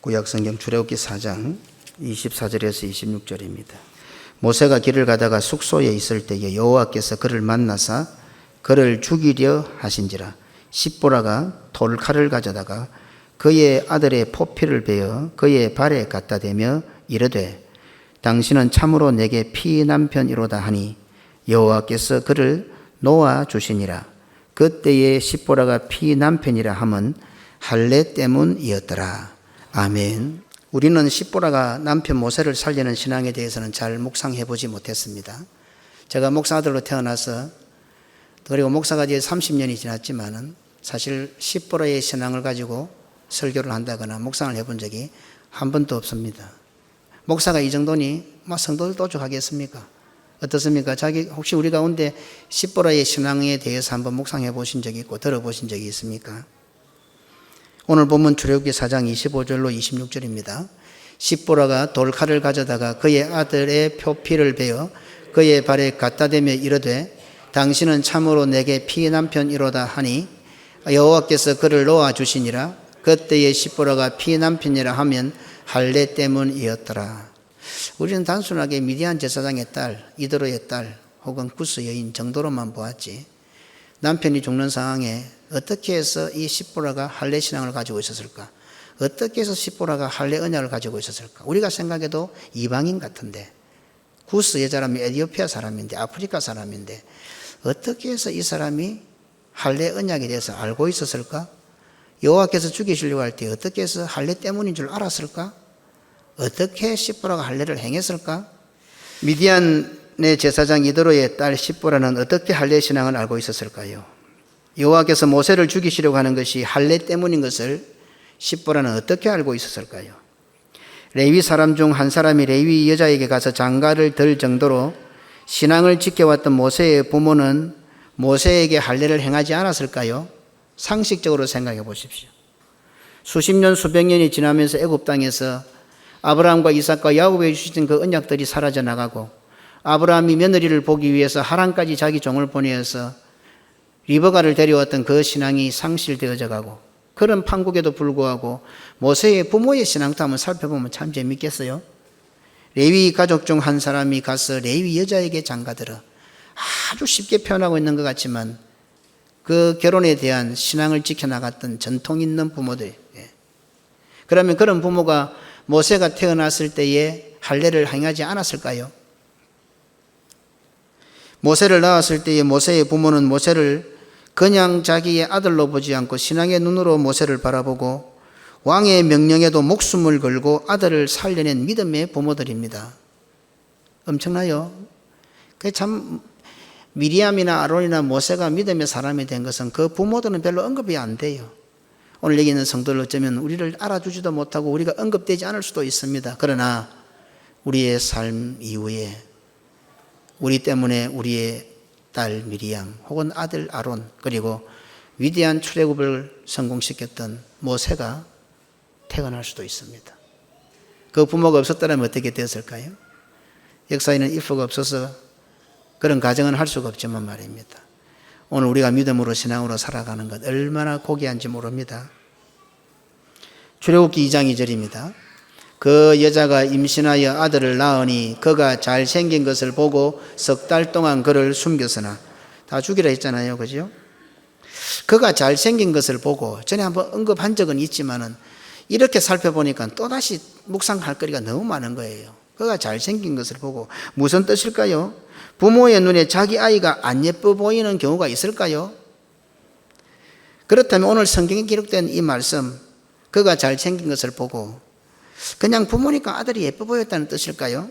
구약성경 출애굽기 4장 24절에서 26절입니다. 모세가 길을 가다가 숙소에 있을 때에 여호와께서 그를 만나사 그를 죽이려 하신지라. 십보라가 돌칼을 가져다가 그의 아들의 포피를 베어 그의 발에 갖다 대며 이르되 당신은 참으로 내게 피남편이로다 하니 여호와께서 그를 놓아 주시니라. 그때에 십보라가 피남편이라 함은 할례 때문이었더라. 아멘. 우리는 십보라가 남편 모세를 살리는 신앙에 대해서는 잘 묵상해 보지 못했습니다. 제가 목사들로 태어나서 그리고 목사가 이제 30년이 지났지만은 사실 십보라의 신앙을 가지고 설교를 한다거나 묵상을 해본 적이 한 번도 없습니다. 목사가 이 정도니 성도들 도둑하겠습니까? 어떻습니까? 혹시 우리 가운데 십보라의 신앙에 대해서 한번 묵상해 보신 적이 있고 들어보신 적이 있습니까? 오늘 본문 출애굽기 4장 25절로 26절입니다. 십보라가 돌칼을 가져다가 그의 아들의 표피를 베어 그의 발에 갖다 대며 이르되 당신은 참으로 내게 피남편이로다 하니 여호와께서 그를 놓아 주시니라. 그때에 십보라가 피남편이라 하면 할례 때문이었더라. 우리는 단순하게 미디안 제사장의 딸, 이드로의 딸 혹은 구스 여인 정도로만 보았지 남편이 죽는 상황에 어떻게 해서 이 십보라가 할례 신앙을 가지고 있었을까? 어떻게 해서 십보라가 할례 언약을 가지고 있었을까? 우리가 생각해도 이방인 같은데 구스 여자라면 에티오피아 사람인데 아프리카 사람인데 어떻게 해서 이 사람이 할례 언약에 대해서 알고 있었을까? 여호와께서 죽이시려고 할 때 어떻게 해서 할례 때문인 줄 알았을까? 어떻게 십보라가 할례를 행했을까? 미디안의 제사장 이드로의 딸 십보라는 어떻게 할례 신앙을 알고 있었을까요? 여호와께서 모세를 죽이시려고 하는 것이 할례 때문인 것을 십보라는 어떻게 알고 있었을까요? 레위 사람 중 한 사람이 레위 여자에게 가서 장가를 들 정도로 신앙을 지켜왔던 모세의 부모는 모세에게 할례를 행하지 않았을까요? 상식적으로 생각해 보십시오. 수십 년 수백 년이 지나면서 애굽 땅에서 아브라함과 이삭과 야곱에게 주신 그 언약들이 사라져 나가고 아브라함이 며느리를 보기 위해서 하란까지 자기 종을 보내어서 리버가를 데려왔던 그 신앙이 상실되어져 가고 그런 판국에도 불구하고 모세의 부모의 신앙도 한번 살펴보면 참 재밌겠어요. 레위 가족 중 한 사람이 가서 레위 여자에게 장가들어 아주 쉽게 표현하고 있는 것 같지만 그 결혼에 대한 신앙을 지켜나갔던 전통 있는 부모들. 그러면 그런 부모가 모세가 태어났을 때에 할례를 행하지 않았을까요? 모세를 낳았을 때에 모세의 부모는 모세를 그냥 자기의 아들로 보지 않고 신앙의 눈으로 모세를 바라보고 왕의 명령에도 목숨을 걸고 아들을 살려낸 믿음의 부모들입니다. 엄청나요? 참 미리암이나 아론이나 모세가 믿음의 사람이 된 것은 그 부모들은 별로 언급이 안 돼요. 오늘 여기 있는 성도들 어쩌면 우리를 알아주지도 못하고 우리가 언급되지 않을 수도 있습니다. 그러나 우리의 삶 이후에 우리 때문에 우리의 딸 미리암 혹은 아들 아론 그리고 위대한 출애굽을 성공시켰던 모세가 태어날 수도 있습니다. 그 부모가 없었다면 어떻게 되었을까요? 역사에는 if가 없어서 그런 가정은 할 수가 없지만 말입니다. 오늘 우리가 믿음으로 신앙으로 살아가는 것 얼마나 고귀한지 모릅니다. 출애굽기 2장 2절입니다. 그 여자가 임신하여 아들을 낳으니 그가 잘생긴 것을 보고 석 달 동안 그를 숨겼으나 다 죽이라 했잖아요. 그죠? 그가 잘생긴 것을 보고 전에 한번 언급한 적은 있지만은 이렇게 살펴보니까 또다시 묵상할 거리가 너무 많은 거예요. 그가 잘생긴 것을 보고 무슨 뜻일까요? 부모의 눈에 자기 아이가 안 예뻐 보이는 경우가 있을까요? 그렇다면 오늘 성경에 기록된 이 말씀 그가 잘생긴 것을 보고 그냥 부모니까 아들이 예뻐 보였다는 뜻일까요?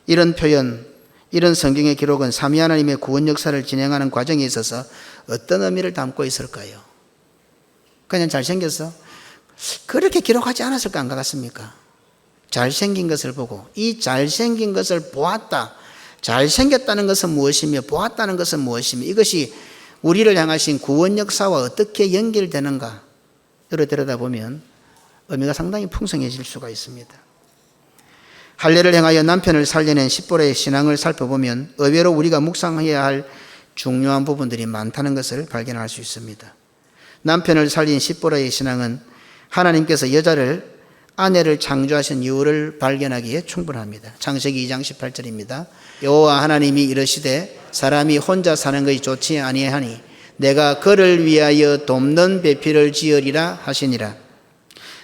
이런 표현, 이런 성경의 기록은 삼위 하나님의 구원 역사를 진행하는 과정에 있어서 어떤 의미를 담고 있을까요? 그냥 잘생겼어? 그렇게 기록하지 않았을까 안 같습니까? 잘생긴 것을 보고 이 잘생긴 것을 보았다. 잘생겼다는 것은 무엇이며 보았다는 것은 무엇이며 이것이 우리를 향하신 구원 역사와 어떻게 연결되는가 들여다보면 의미가 상당히 풍성해질 수가 있습니다. 할례를 행하여 남편을 살려낸 십보라의 신앙을 살펴보면 의외로 우리가 묵상해야 할 중요한 부분들이 많다는 것을 발견할 수 있습니다. 남편을 살린 십보라의 신앙은 하나님께서 여자를 아내를 창조하신 이유를 발견하기에 충분합니다. 창세기 2장 18절입니다. 여호와 하나님이 이르시되 사람이 혼자 사는 것이 좋지 아니하니 내가 그를 위하여 돕는 배필을 지으리라 하시니라.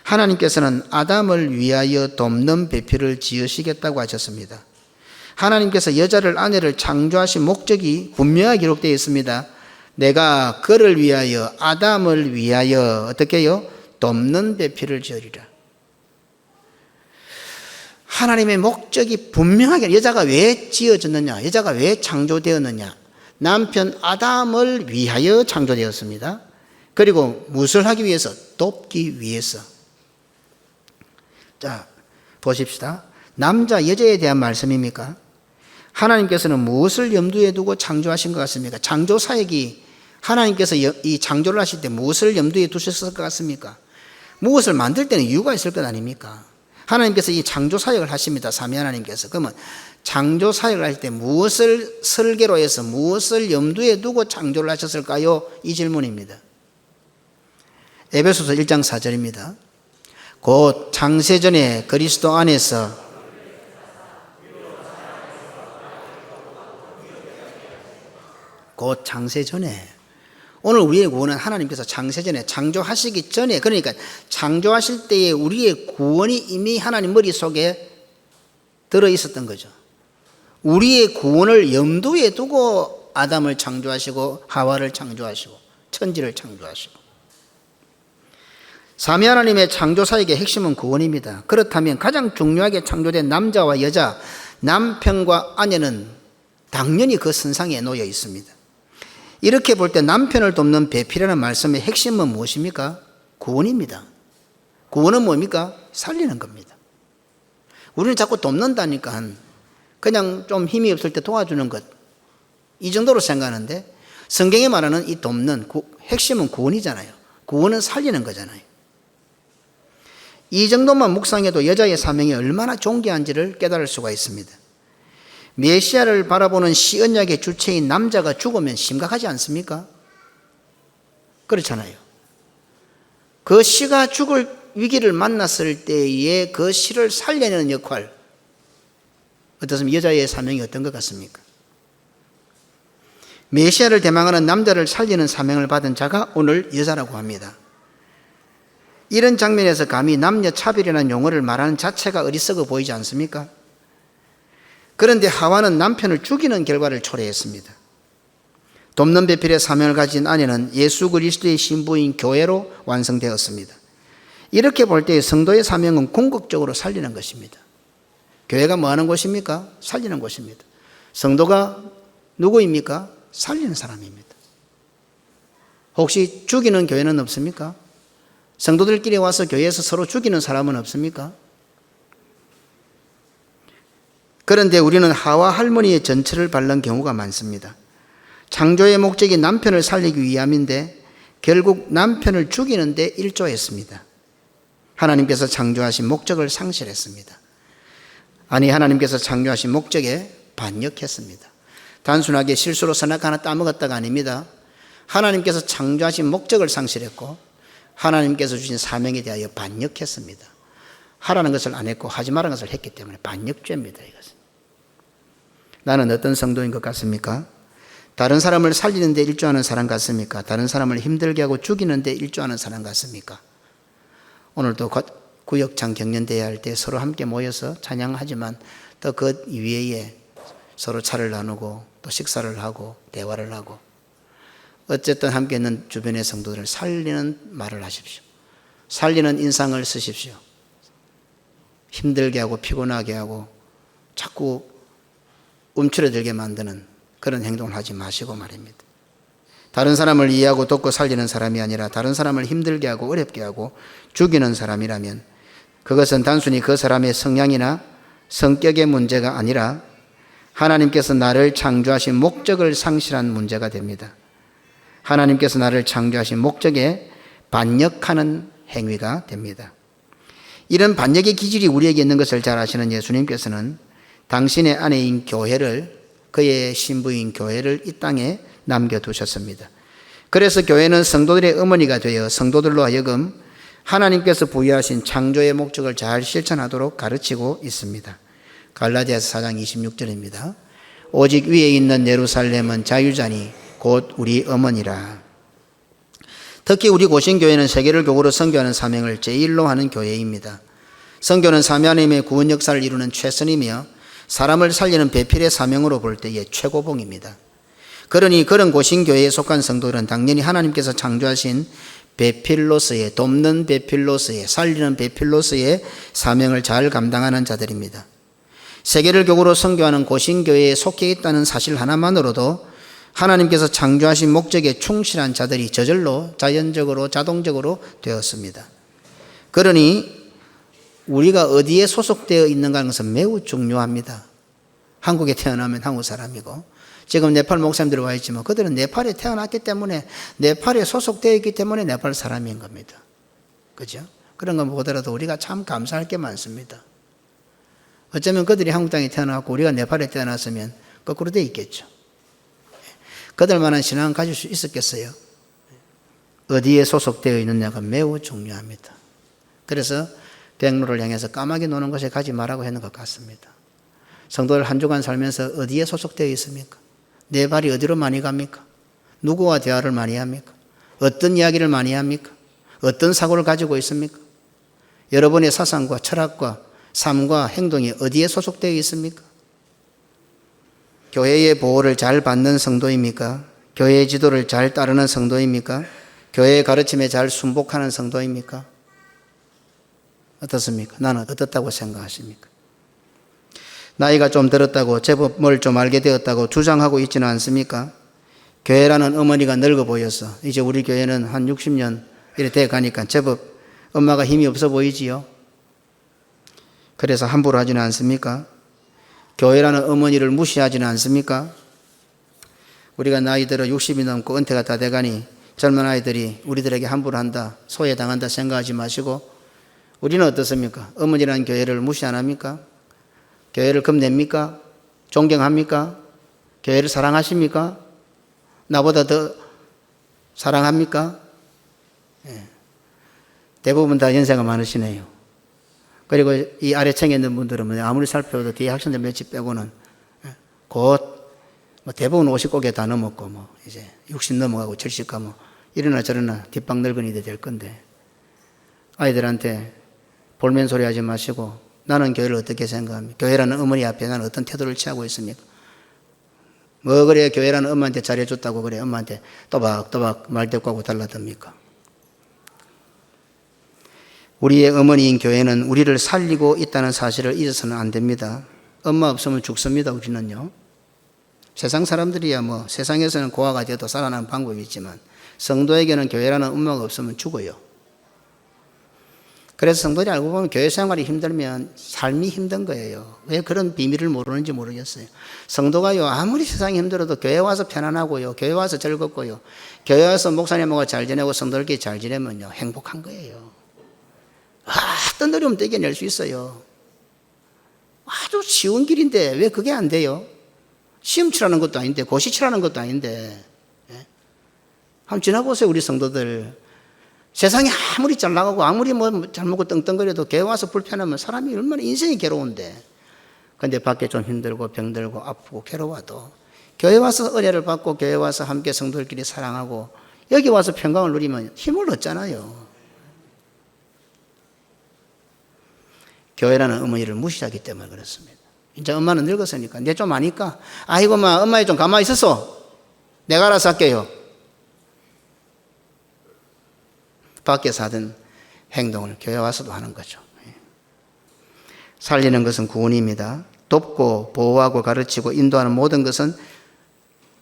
하나님께서는 아담을 위하여 돕는 배필을 지으시겠다고 하셨습니다. 하나님께서 여자를 아내를 창조하신 목적이 분명하게 기록되어 있습니다. 내가 그를 위하여 아담을 위하여 어떻게 해요? 돕는 배필을 지으리라. 하나님의 목적이 분명하게 여자가 왜 지어졌느냐, 여자가 왜 창조되었느냐, 남편 아담을 위하여 창조되었습니다. 그리고 무엇을 하기 위해서? 돕기 위해서. 자, 보십시다. 남자 여자에 대한 말씀입니까? 하나님께서는 무엇을 염두에 두고 창조하신 것 같습니까? 창조 사역이 하나님께서 이 창조를 하실 때 무엇을 염두에 두셨을 것 같습니까? 무엇을 만들 때는 이유가 있을 것 아닙니까? 하나님께서 이 창조 사역을 하십니다. 삼위 하나님께서. 그러면 창조 사역을 할 때 무엇을 설계로 해서 무엇을 염두에 두고 창조를 하셨을까요? 이 질문입니다. 에베소서 1장 4절입니다. 곧 창세전에 그리스도 안에서 곧 창세전에, 오늘 우리의 구원은 하나님께서 창세전에 창조하시기 전에, 그러니까 창조하실 때에 우리의 구원이 이미 하나님 머릿속에 들어있었던 거죠. 우리의 구원을 염두에 두고 아담을 창조하시고 하와를 창조하시고 천지를 창조하시고, 삼위 하나님의 창조 사역의 핵심은 구원입니다. 그렇다면 가장 중요하게 창조된 남자와 여자, 남편과 아내는 당연히 그 선상에 놓여 있습니다. 이렇게 볼 때 남편을 돕는 배필이라는 말씀의 핵심은 무엇입니까? 구원입니다. 구원은 뭡니까? 살리는 겁니다. 우리는 자꾸 돕는다니까 그냥 좀 힘이 없을 때 도와주는 것, 이 정도로 생각하는데 성경에 말하는 이 돕는 핵심은 구원이잖아요. 구원은 살리는 거잖아요. 이 정도만 묵상해도 여자의 사명이 얼마나 존귀한지를 깨달을 수가 있습니다. 메시아를 바라보는 시언약의 주체인 남자가 죽으면 심각하지 않습니까? 그렇잖아요. 그 시가 죽을 위기를 만났을 때에 그 시를 살려내는 역할, 어떻습니까? 여자의 사명이 어떤 것 같습니까? 메시아를 대망하는 남자를 살리는 사명을 받은 자가 오늘 여자라고 합니다. 이런 장면에서 감히 남녀 차별이라는 용어를 말하는 자체가 어리석어 보이지 않습니까? 그런데 하와는 남편을 죽이는 결과를 초래했습니다. 돕는 배필의 사명을 가진 아내는 예수 그리스도의 신부인 교회로 완성되었습니다. 이렇게 볼 때 성도의 사명은 궁극적으로 살리는 것입니다. 교회가 뭐 하는 곳입니까? 살리는 곳입니다. 성도가 누구입니까? 살리는 사람입니다. 혹시 죽이는 교회는 없습니까? 성도들끼리 와서 교회에서 서로 죽이는 사람은 없습니까? 그런데 우리는 하와 할머니의 전철을 밟는 경우가 많습니다. 창조의 목적이 남편을 살리기 위함인데 결국 남편을 죽이는 데 일조했습니다. 하나님께서 창조하신 목적을 상실했습니다. 아니, 하나님께서 창조하신 목적에 반역했습니다. 단순하게 실수로 선악 하나 따먹었다가 아닙니다. 하나님께서 창조하신 목적을 상실했고 하나님께서 주신 사명에 대하여 반역했습니다. 하라는 것을 안 했고 하지 말라는 것을 했기 때문에 반역죄입니다. 이것은. 나는 어떤 성도인 것 같습니까? 다른 사람을 살리는 데 일조하는 사람 같습니까? 다른 사람을 힘들게 하고 죽이는 데 일조하는 사람 같습니까? 오늘도 구역장 경연대회 할 때 서로 함께 모여서 찬양하지만 또 그 이외에 서로 차를 나누고 또 식사를 하고 대화를 하고, 어쨌든 함께 있는 주변의 성도들을 살리는 말을 하십시오. 살리는 인상을 쓰십시오. 힘들게 하고 피곤하게 하고 자꾸 움츠러들게 만드는 그런 행동을 하지 마시고 말입니다. 다른 사람을 이해하고 돕고 살리는 사람이 아니라 다른 사람을 힘들게 하고 어렵게 하고 죽이는 사람이라면 그것은 단순히 그 사람의 성향이나 성격의 문제가 아니라 하나님께서 나를 창조하신 목적을 상실한 문제가 됩니다. 하나님께서 나를 창조하신 목적에 반역하는 행위가 됩니다. 이런 반역의 기질이 우리에게 있는 것을 잘 아시는 예수님께서는 당신의 아내인 교회를, 그의 신부인 교회를 이 땅에 남겨두셨습니다. 그래서 교회는 성도들의 어머니가 되어 성도들로 하여금 하나님께서 부여하신 창조의 목적을 잘 실천하도록 가르치고 있습니다. 갈라디아서 4장 26절입니다. 오직 위에 있는 예루살렘은 자유자니 곧 우리 어머니라. 특히 우리 고신교회는 세계를 교구로 선교하는 사명을 제1로 하는 교회입니다. 선교는 삼위 하나님의 구원 역사를 이루는 최선이며 사람을 살리는 배필의 사명으로 볼 때의 최고봉입니다. 그러니 그런 고신교회에 속한 성도들은 당연히 하나님께서 창조하신 배필로서의, 돕는 배필로서의, 살리는 배필로서의 사명을 잘 감당하는 자들입니다. 세계를 교구로 선교하는 고신교회에 속해 있다는 사실 하나만으로도 하나님께서 창조하신 목적에 충실한 자들이 저절로 자연적으로 자동적으로 되었습니다. 그러니 우리가 어디에 소속되어 있는가 하는 것은 매우 중요합니다. 한국에 태어나면 한국 사람이고, 지금 네팔 목사님들이 와 있지만 그들은 네팔에 태어났기 때문에, 네팔에 소속되어 있기 때문에 네팔 사람인 겁니다. 그죠? 그런 거 보더라도 우리가 참 감사할 게 많습니다. 어쩌면 그들이 한국 땅에 태어났고 우리가 네팔에 태어났으면 거꾸로 되어 있겠죠. 그들만한 신앙을 가질 수 있었겠어요? 어디에 소속되어 있느냐가 매우 중요합니다. 그래서 백로를 향해서 까마귀 노는 곳에 가지 말라고 하는 것 같습니다. 성도들 한 주간 살면서 어디에 소속되어 있습니까? 내 발이 어디로 많이 갑니까? 누구와 대화를 많이 합니까? 어떤 이야기를 많이 합니까? 어떤 사고를 가지고 있습니까? 여러분의 사상과 철학과 삶과 행동이 어디에 소속되어 있습니까? 교회의 보호를 잘 받는 성도입니까? 교회의 지도를 잘 따르는 성도입니까? 교회의 가르침에 잘 순복하는 성도입니까? 어떻습니까? 나는 어떻다고 생각하십니까? 나이가 좀 들었다고, 제법 뭘 좀 알게 되었다고 주장하고 있지는 않습니까? 교회라는 어머니가 늙어 보여서 이제 우리 교회는 한 60년 이렇게 돼 가니까 제법 엄마가 힘이 없어 보이지요? 그래서 함부로 하지는 않습니까? 교회라는 어머니를 무시하지는 않습니까? 우리가 나이 들어 60이 넘고 은퇴가 다 돼가니 젊은 아이들이 우리들에게 함부로 한다, 소외당한다 생각하지 마시고, 우리는 어떻습니까? 어머니라는 교회를 무시 안 합니까? 교회를 겁냅니까? 존경합니까? 교회를 사랑하십니까? 나보다 더 사랑합니까? 예. 대부분 다 연세가 많으시네요. 그리고 이 아래층에 있는 분들은 아무리 살펴도 뒤에 학생들 몇집 빼고는 곧 대부분 50고개 다 넘었고 이제 60 넘어가고 70 가면 이러나 저러나 뒷방 늙은이들 될 건데, 아이들한테 볼멘 소리 하지 마시고 나는 교회를 어떻게 생각합니까? 교회라는 어머니 앞에 나는 어떤 태도를 취하고 있습니까? 뭐 그래 교회라는 엄마한테 잘해줬다고 그래 엄마한테 또박또박 말대꾸하고 달라듭니까? 우리의 어머니인 교회는 우리를 살리고 있다는 사실을 잊어서는 안 됩니다. 엄마 없으면 죽습니다. 우리는요. 세상 사람들이야 세상에서는 고아가 되어도 살아나는 방법이 있지만 성도에게는 교회라는 엄마가 없으면 죽어요. 그래서 성도들이 알고 보면 교회 생활이 힘들면 삶이 힘든 거예요. 왜 그런 비밀을 모르는지 모르겠어요. 성도가요, 아무리 세상이 힘들어도 교회 와서 편안하고요, 교회 와서 즐겁고요, 교회 와서 목사님하고 잘 지내고 성도들끼리 잘 지내면요 행복한 거예요. 어떤 어려움도 이겨낼 수 있어요. 아주 쉬운 길인데 왜 그게 안 돼요? 시험 치라는 것도 아닌데, 고시 치라는 것도 아닌데. 한번 지나보세요. 우리 성도들 세상이 아무리 잘 나가고 아무리 잘 먹고 떵떵거려도 교회 와서 불편하면 사람이 얼마나 인생이 괴로운데, 근데 밖에 좀 힘들고 병들고 아프고 괴로워도 교회 와서 은혜를 받고 교회 와서 함께 성도들끼리 사랑하고 여기 와서 평강을 누리면 힘을 얻잖아요. 교회라는 어머니를 무시하기 때문에 그렇습니다. 이제 엄마는 늙었으니까 내 좀 아니까 아이고 엄마 좀 가만히 있었어, 내가 알아서 할게요. 밖에서 하던 행동을 교회 와서도 하는 거죠. 살리는 것은 구원입니다. 돕고 보호하고 가르치고 인도하는 모든 것은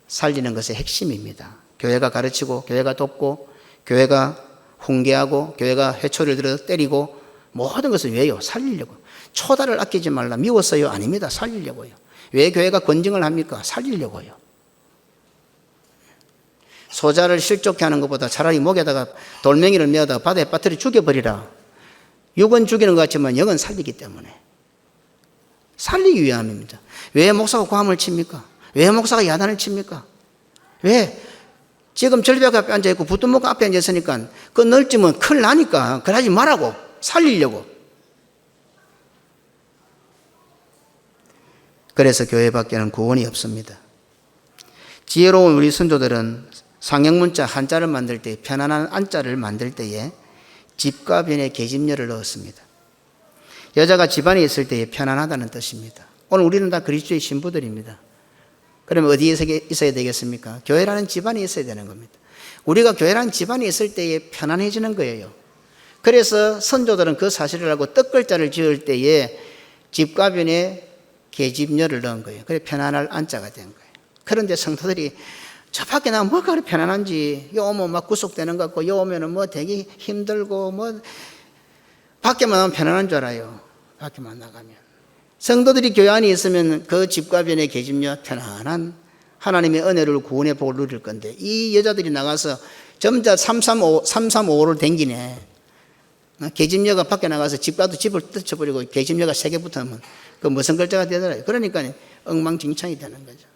살리는 것의 핵심입니다. 교회가 가르치고 교회가 돕고 교회가 훈계하고 교회가 회초리를 들어 때리고 모든 것은 왜요? 살리려고. 초다를 아끼지 말라. 미웠어요? 아닙니다. 살리려고요. 왜 교회가 권징을 합니까? 살리려고요. 소자를 실족해 하는 것보다 차라리 목에다가 돌멩이를 메어다가 바다에 빠뜨려 죽여버리라. 육은 죽이는 것 같지만 영은 살리기 때문에. 살리기 위함입니다. 왜 목사가 고함을 칩니까? 왜 목사가 야단을 칩니까? 왜 지금 절벽 앞에 앉아있고 부뚜목 앞에 앉아있으니까 그 넓지면 큰일 나니까 그러지 말라고 살리려고. 그래서 교회 밖에는 구원이 없습니다. 지혜로운 우리 선조들은 상형문자 한자를 만들 때 편안한 안자를 만들 때에 집과 변에 계집녀를 넣었습니다. 여자가 집안에 있을 때에 편안하다는 뜻입니다. 오늘 우리는 다 그리스도의 신부들입니다. 그러면 어디에 있어야 되겠습니까? 교회라는 집안에 있어야 되는 겁니다. 우리가 교회라는 집안에 있을 때에 편안해지는 거예요. 그래서 선조들은 그 사실을 알고 떡글자를 지을 때에 집과 변에 계집녀를 넣은 거예요. 그래 편안할 안자가 된 거예요. 그런데 성도들이 저 밖에 나면 뭐가 그렇게 편안한지, 요 오면 막 구속되는 것 같고, 요 오면은 뭐 되게 힘들고, 뭐, 밖에만 나면 편안한 줄 알아요. 밖에만 나가면. 성도들이 교회 안에 있으면 그 집과 변에 계집녀 편안한 하나님의 은혜를 구원의 복을 누릴 건데, 이 여자들이 나가서 점자 335를 댕기네. 계집녀가 밖에 나가서 집과도 집을 뜯어버리고 계집녀가 3개 붙으면 그 무슨 글자가 되더라고요. 그러니까 엉망진창이 되는 거죠.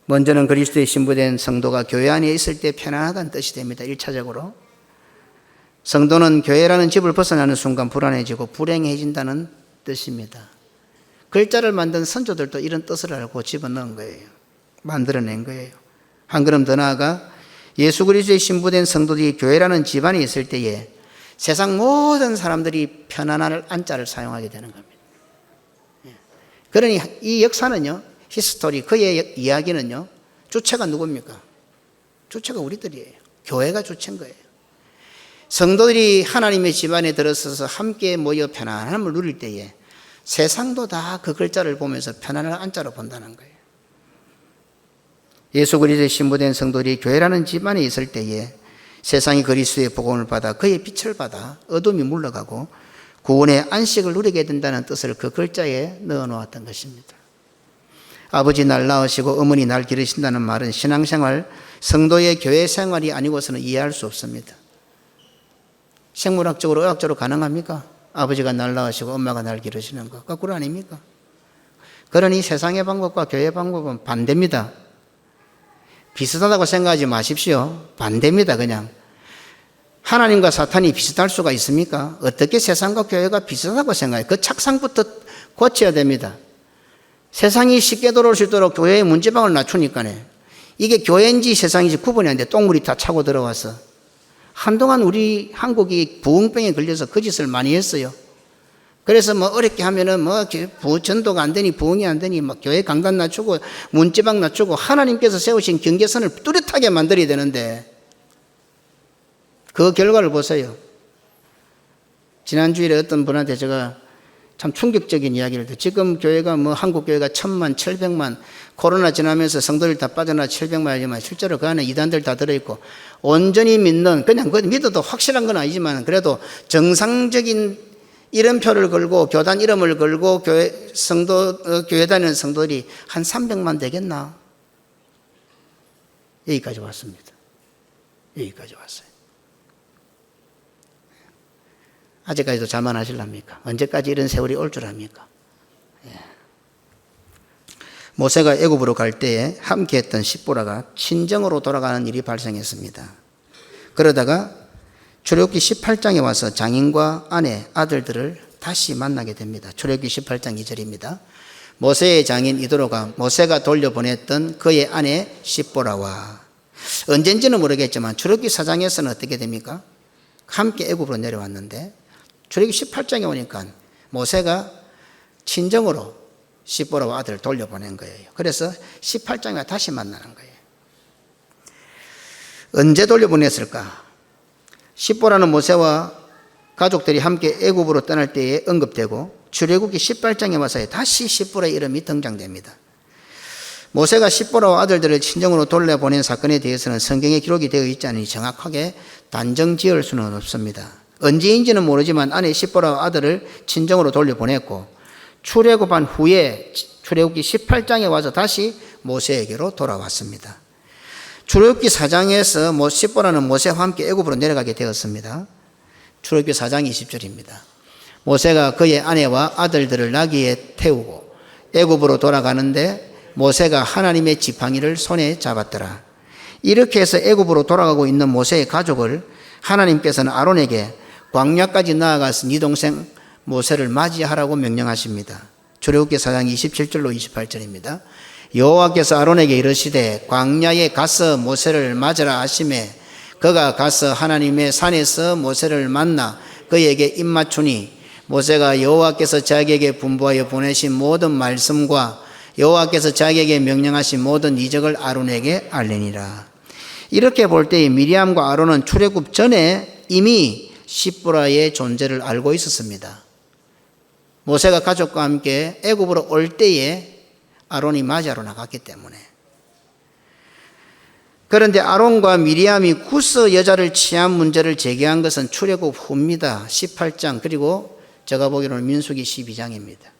먼저는 그리스도의 신부된 성도가 교회 안에 있을 때 편안하다는 뜻이 됩니다. 1차적으로. 성도는 교회라는 집을 벗어나는 순간 불안해지고 불행해진다는 뜻입니다. 글자를 만든 선조들도 이런 뜻을 알고 집어넣은 거예요. 만들어낸 거예요. 한 걸음 더 나아가 예수 그리스도의 신부된 성도들이 교회라는 집안에 있을 때에 세상 모든 사람들이 편안할 안자를 사용하게 되는 겁니다. 그러니 이 역사는요, 히스토리, 그의 이야기는요, 주체가 누굽니까? 주체가 우리들이에요. 교회가 주체인 거예요. 성도들이 하나님의 집안에 들어서서 함께 모여 편안함을 누릴 때에 세상도 다 그 글자를 보면서 편안한 안자로 본다는 거예요. 예수 그리스도의 신부된 성도들이 교회라는 집안에 있을 때에 세상이 그리스도의 복음을 받아 그의 빛을 받아 어둠이 물러가고 구원의 안식을 누리게 된다는 뜻을 그 글자에 넣어 놓았던 것입니다. 아버지 날 낳으시고 어머니 날 기르신다는 말은 신앙생활, 성도의 교회 생활이 아니고서는 이해할 수 없습니다. 생물학적으로, 의학적으로 가능합니까? 아버지가 날 낳으시고 엄마가 날 기르시는 거. 거꾸로 아닙니까? 그러니 세상의 방법과 교회의 방법은 반대입니다. 비슷하다고 생각하지 마십시오. 반대입니다, 그냥. 하나님과 사탄이 비슷할 수가 있습니까? 어떻게 세상과 교회가 비슷하다고 생각해요? 그 착상부터 고쳐야 됩니다. 세상이 쉽게 돌아올 수 있도록 교회의 문제방을 낮추니까네. 이게 교회인지 세상인지 구분이 안 돼. 똥물이 다 차고 들어와서. 한동안 우리 한국이 부흥병에 걸려서 그 짓을 많이 했어요. 그래서 뭐 어렵게 하면은 뭐 전도가 안 되니 부흥이 안 되니 막 교회 강단 낮추고 문제방 낮추고 하나님께서 세우신 경계선을 뚜렷하게 만들어야 되는데 그 결과를 보세요. 지난주일에 어떤 분한테 제가 참 충격적인 이야기를 했어요. 지금 교회가 뭐 한국 교회가 1000만, 700만 코로나 지나면서 성도들 다 빠져나 700만 하지만 실제로 그 안에 이단들 다 들어있고 온전히 믿는 그냥 믿어도 확실한 건 아니지만 그래도 정상적인 이름표를 걸고 교단 이름을 걸고 교회 다니는 성도들이 한 300만 되겠나? 여기까지 왔습니다. 여기까지 왔어요. 아직까지도 자만하실랍니까? 언제까지 이런 세월이 올 줄 압니까? 예. 모세가 애굽으로 갈 때에 함께했던 십보라가 친정으로 돌아가는 일이 발생했습니다. 그러다가 출애굽기 18장에 와서 장인과 아내, 아들들을 다시 만나게 됩니다. 출애굽기 18장 2절입니다. 모세의 장인 이도로가 모세가 돌려보냈던 그의 아내 십보라와 언젠지는 모르겠지만 출애굽기 4장에서는 어떻게 됩니까? 함께 애굽으로 내려왔는데 출애굽기 18장에 오니까 모세가 친정으로 십보라와 아들을 돌려보낸 거예요. 그래서 18장에 다시 만나는 거예요. 언제 돌려보냈을까? 십보라는 모세와 가족들이 함께 애굽으로 떠날 때에 언급되고 출애굽기 18장에 와서 다시 십보라의 이름이 등장됩니다. 모세가 십보라와 아들들을 친정으로 돌려보낸 사건에 대해서는 성경에 기록이 되어 있지 않으니 정확하게 단정 지을 수는 없습니다. 언제인지는 모르지만 아내 십보라와 아들을 친정으로 돌려보냈고 출애굽한 후에 출애굽기 18장에 와서 다시 모세에게로 돌아왔습니다. 출애굽기 4장에서 십보라는 모세와 함께 애굽으로 내려가게 되었습니다. 출애굽기 4장 20절입니다. 모세가 그의 아내와 아들들을 나귀에 태우고 애굽으로 돌아가는데 모세가 하나님의 지팡이를 손에 잡았더라. 이렇게 해서 애굽으로 돌아가고 있는 모세의 가족을 하나님께서는 아론에게 광야까지 나아가서 네 동생 모세를 맞이하라고 명령하십니다. 출애굽기 4장 27절로 28절입니다. 여호와께서 아론에게 이르시되 광야에 가서 모세를 맞으라 하시매 그가 가서 하나님의 산에서 모세를 만나 그에게 입맞추니 모세가 여호와께서 자기에게 분부하여 보내신 모든 말씀과 여호와께서 자기에게 명령하신 모든 이적을 아론에게 알리니라. 이렇게 볼 때에 미리암과 아론은 출애굽 전에 이미 십보라의 존재를 알고 있었습니다. 모세가 가족과 함께 애굽으로 올 때에 아론이 맞이하러 나갔기 때문에. 그런데 아론과 미리암이 구스 여자를 취한 문제를 제기한 것은 출애굽 후입니다. 18장 그리고 제가 보기로는 민수기 12장입니다.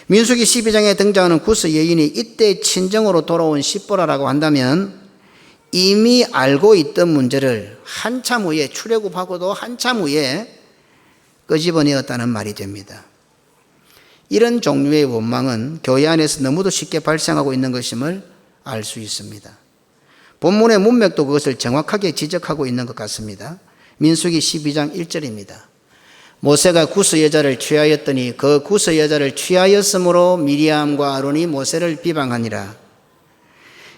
민수기 12장에 등장하는 구스 여인이 이때 친정으로 돌아온 십보라라고 한다면 이미 알고 있던 문제를 한참 후에 출애굽하고도 한참 후에 끄집어내었다는 말이 됩니다. 이런 종류의 원망은 교회 안에서 너무도 쉽게 발생하고 있는 것임을 알 수 있습니다. 본문의 문맥도 그것을 정확하게 지적하고 있는 것 같습니다. 민수기 12장 1절입니다. 모세가 구스 여자를 취하였더니 그 구스 여자를 취하였으므로 미리암과 아론이 모세를 비방하니라.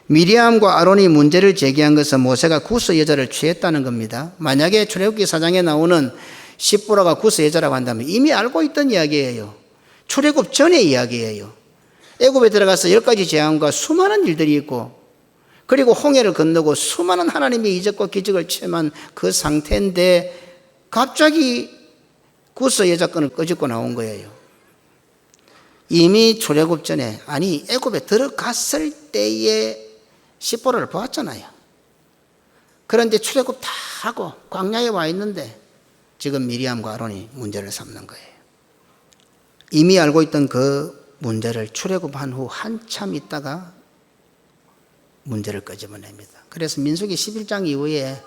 미리암과 아론이 문제를 제기한 것은 모세가 구스 여자를 취했다는 겁니다. 만약에 출애굽기 4장에 나오는 십보라가 구스 여자라고 한다면 이미 알고 있던 이야기예요. 출애굽 전의 이야기예요. 애굽에 들어가서 10가지 재앙과 수많은 일들이 있고 그리고 홍해를 건너고 수많은 하나님의 이적과 기적을 체험한 그 상태인데 갑자기 구스 여자 건을 끄집고 나온 거예요. 이미 출애굽 전에 아니 애굽에 들어갔을 때에 십보라를 보았잖아요. 그런데 출애굽 다 하고 광야에 와 있는데 지금 미리암과 아론이 문제를 삼는 거예요. 이미 알고 있던 그 문제를 출애굽한 후 한참 있다가 문제를 끄집어냅니다. 그래서 민수기 11장 이후에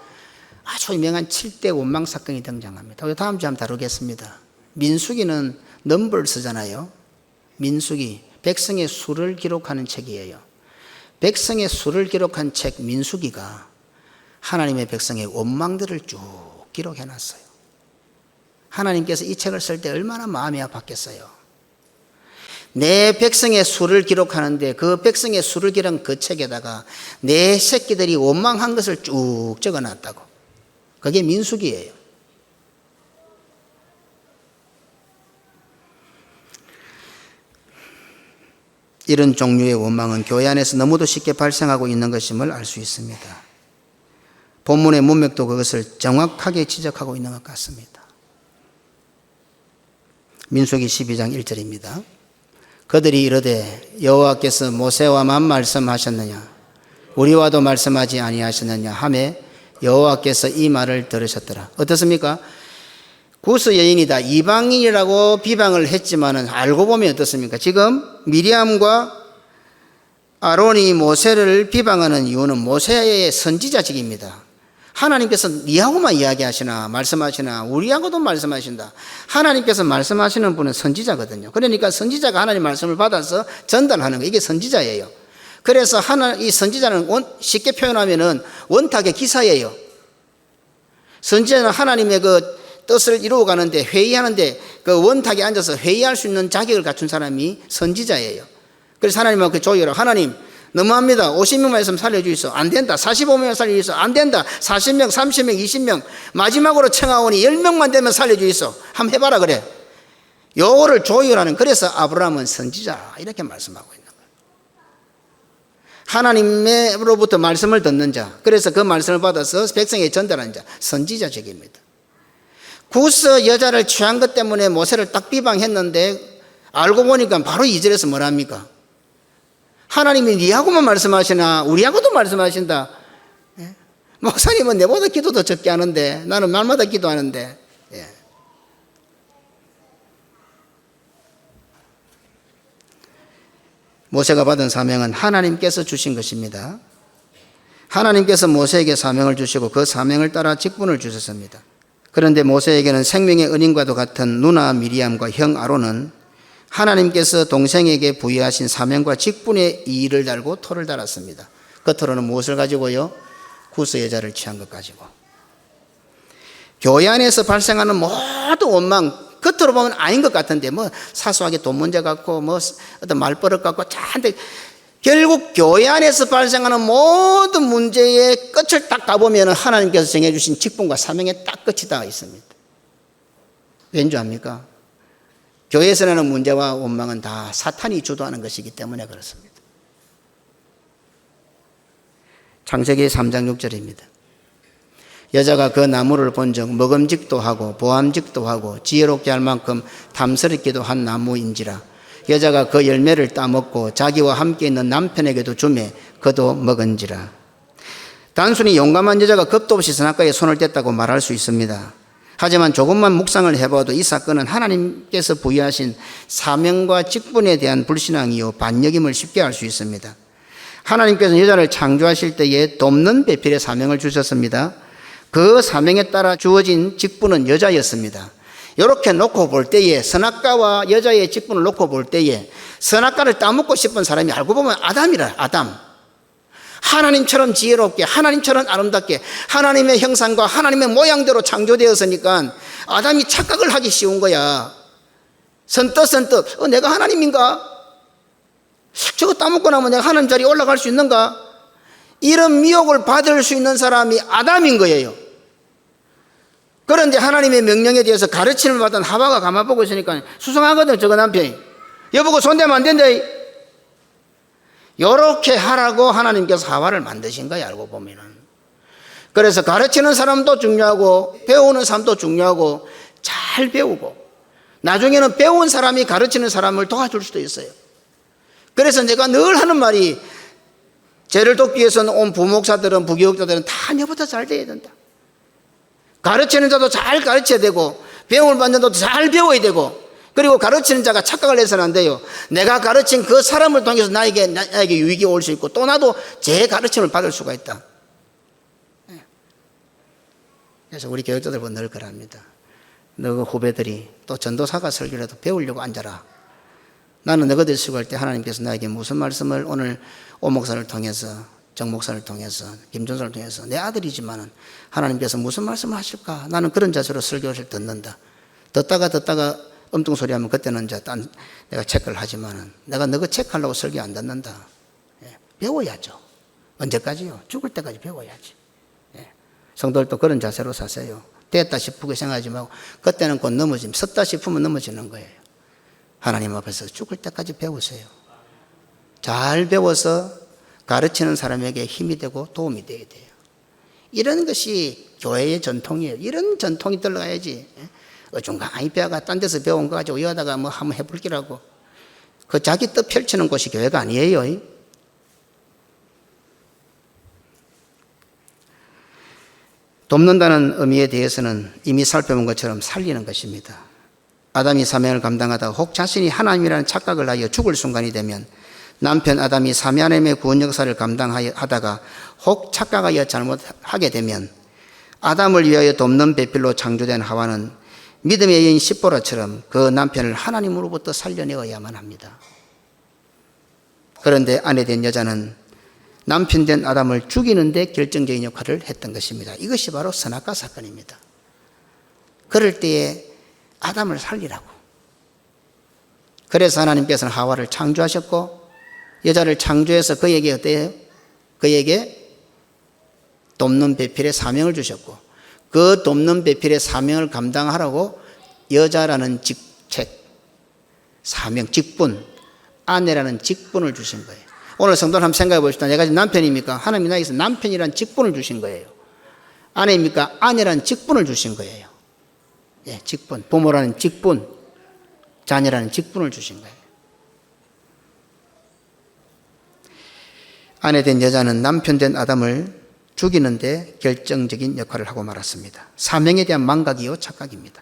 아주 유명한 7대 원망 사건이 등장합니다. 다음 주에 한번 다루겠습니다. 민수기는 넘버스잖아요. 민수기, 백성의 수를 기록하는 책이에요. 백성의 수를 기록한 책 민수기가 하나님의 백성의 원망들을 쭉 기록해놨어요. 하나님께서 이 책을 쓸 때 얼마나 마음이 아팠겠어요. 내 백성의 수를 기록하는데 그 백성의 수를 기록한 그 책에다가 내 새끼들이 원망한 것을 쭉 적어놨다고. 그게 민수기예요. 이런 종류의 원망은 교회 안에서 너무도 쉽게 발생하고 있는 것임을 알 수 있습니다. 본문의 문맥도 그것을 정확하게 지적하고 있는 것 같습니다. 민수기 12장 1절입니다. 그들이 이르되 여호와께서 모세와만 말씀하셨느냐 우리와도 말씀하지 아니하셨느냐 하매 여호와께서 이 말을 들으셨더라. 어떻습니까? 구스 여인이다 이방인이라고 비방을 했지만은 알고 보면 어떻습니까? 지금 미리암과 아론이 모세를 비방하는 이유는 모세의 선지자직입니다. 하나님께서 니하고만 이야기하시나 말씀하시나 우리하고도 말씀하신다. 하나님께서 말씀하시는 분은 선지자거든요. 그러니까 선지자가 하나님 말씀을 받아서 전달하는 거 이게 선지자예요. 그래서 이 선지자는 쉽게 표현하면은 원탁의 기사예요. 선지자는 하나님의 그 뜻을 이루어가는데 회의하는데 그 원탁에 앉아서 회의할 수 있는 자격을 갖춘 사람이 선지자예요. 그래서 하나님하고 조율하고 하나님 너무합니다. 50명만 있으면 살려주이소. 안 된다. 45명만 살려주이소. 안 된다. 40명, 30명, 20명 마지막으로 청하오니 10명만 되면 살려주이소. 한번 해봐라 그래. 요거를 조율하는 그래서 아브라함은 선지자 이렇게 말씀하고 있는 거예요. 하나님으로부터 말씀을 듣는 자 그래서 그 말씀을 받아서 백성에게 전달하는 자 선지자적입니다. 구스 여자를 취한 것 때문에 모세를 딱 비방했는데 알고 보니까 바로 2절에서 뭐랍니까? 하나님이 니하고만 말씀하시나 우리하고도 말씀하신다. 예? 목사님은 내보다 기도 더 적게 하는데 나는 날마다 기도하는데. 예. 모세가 받은 사명은 하나님께서 주신 것입니다. 하나님께서 모세에게 사명을 주시고 그 사명을 따라 직분을 주셨습니다. 그런데 모세에게는 생명의 은인과도 같은 누나 미리암과 형 아론은 하나님께서 동생에게 부여하신 사명과 직분의 이의를 달고 토를 달았습니다. 겉으로는 무엇을 가지고요? 구스 여자를 취한 것 가지고. 교회 안에서 발생하는 모든 원망, 겉으로 보면 아닌 것 같은데 뭐 사소하게 돈 문제 같고 뭐 어떤 말버릇 같고 잔뜩, 결국 교회 안에서 발생하는 모든 문제의 끝을 딱 가보면 하나님께서 정해주신 직분과 사명에 딱 끝이 다 있습니다. 왠 줄 압니까? 교회에서 나는 문제와 원망은 다 사탄이 주도하는 것이기 때문에 그렇습니다. 창세기 3장 6절입니다. 여자가 그 나무를 본즉 먹음직도 하고 보암직도 하고 지혜롭게 할 만큼 탐스럽기도 한 나무인지라. 여자가 그 열매를 따먹고 자기와 함께 있는 남편에게도 주매 그도 먹은지라. 단순히 용감한 여자가 겁도 없이 선악과에 손을 댔다고 말할 수 있습니다. 하지만 조금만 묵상을 해봐도 이 사건은 하나님께서 부여하신 사명과 직분에 대한 불신앙이요 반역임을 쉽게 알 수 있습니다. 하나님께서는 여자를 창조하실 때에 돕는 배필의 사명을 주셨습니다. 그 사명에 따라 주어진 직분은 여자였습니다. 이렇게 놓고 볼 때에, 선악과와 여자의 직분을 놓고 볼 때에 선악과를 따먹고 싶은 사람이 알고 보면 아담이라. 아담. 하나님처럼 지혜롭게, 하나님처럼 아름답게 하나님의 형상과 하나님의 모양대로 창조되었으니까 아담이 착각을 하기 쉬운 거야. 선뜻 내가 하나님인가? 저거 따먹고 나면 내가 하나님 자리에 올라갈 수 있는가? 이런 미혹을 받을 수 있는 사람이 아담인 거예요. 그런데 하나님의 명령에 대해서 가르침을 받은 하와가 가만 보고 있으니까 수상하거든. 저거 남편이 여보고 손대면 안 된다. 이렇게 하라고 하나님께서 하와를 만드신 거야, 알고 보면은. 그래서 가르치는 사람도 중요하고 배우는 사람도 중요하고 잘 배우고 나중에는 배운 사람이 가르치는 사람을 도와줄 수도 있어요. 그래서 내가 늘 하는 말이, 죄를 돕기 위해서는 온 부목사들은, 부교육자들은 다 내보다 잘 돼야 된다. 가르치는 자도 잘 가르쳐야 되고 배움을 받는 자도 잘 배워야 되고, 그리고 가르치는 자가 착각을 해서는 안 돼요. 내가 가르친 그 사람을 통해서 나에게 유익이 올 수 있고 또 나도 제 가르침을 받을 수가 있다. 그래서 우리 교육자들 보면 늘 그럽니다. 너 후배들이 또 전도사가 설교라도 배우려고 앉아라. 나는 너희들 수고할 때 하나님께서 나에게 무슨 말씀을 오늘 오 목사를 통해서, 정 목사를 통해서, 김전사를 통해서, 내 아들이지만은 하나님께서 무슨 말씀을 하실까? 나는 그런 자세로 설교를 듣는다. 듣다가 엉뚱소리 하면 그때는 이제 내가 체크를 하지만은 내가 너가 체크하려고 설교 안 듣는다. 배워야죠. 언제까지요? 죽을 때까지 배워야지. 성도들도 그런 자세로 사세요. 됐다 싶고 생각하지 말고 그때는 곧 넘어지면, 섰다 싶으면 넘어지는 거예요. 하나님 앞에서 죽을 때까지 배우세요. 잘 배워서 가르치는 사람에게 힘이 되고 도움이 돼야 돼요. 이런 것이 교회의 전통이에요. 이런 전통이 들어가야지. 어중간하게 배워가 딴 데서 배운 거 가지고 여기다가 뭐 한번 해볼기라고. 그 자기 뜻 펼치는 곳이 교회가 아니에요. 돕는다는 의미에 대해서는 이미 살펴본 것처럼 살리는 것입니다. 아담이 사명을 감당하다가 혹 자신이 하나님이라는 착각을 하여 죽을 순간이 되면 남편 아담이 삼위 하나님의 구원 역사를 감당하다가 혹 착각하여 잘못하게 되면 아담을 위하여 돕는 배필로 창조된 하와는 믿음의 여인 십보라처럼 그 남편을 하나님으로부터 살려내어야만 합니다. 그런데 아내 된 여자는 남편 된 아담을 죽이는 데 결정적인 역할을 했던 것입니다. 이것이 바로 선악과 사건입니다. 그럴 때에 아담을 살리라고. 그래서 하나님께서는 하와를 창조하셨고 여자를 창조해서 그에게 어때요? 그에게 돕는 배필의 사명을 주셨고 그 돕는 배필의 사명을 감당하라고 여자라는 직책, 사명, 직분, 아내라는 직분을 주신 거예요. 오늘 성도를 한번 생각해 봅시다. 내가 지금 남편입니까? 하나님이 나에게서 남편이라는 직분을 주신 거예요. 아내입니까? 아내라는 직분을 주신 거예요. 예, 직분, 부모라는 직분, 자녀라는 직분을 주신 거예요. 아내 된 여자는 남편 된 아담을 죽이는데 결정적인 역할을 하고 말았습니다. 사명에 대한 망각이요 착각입니다.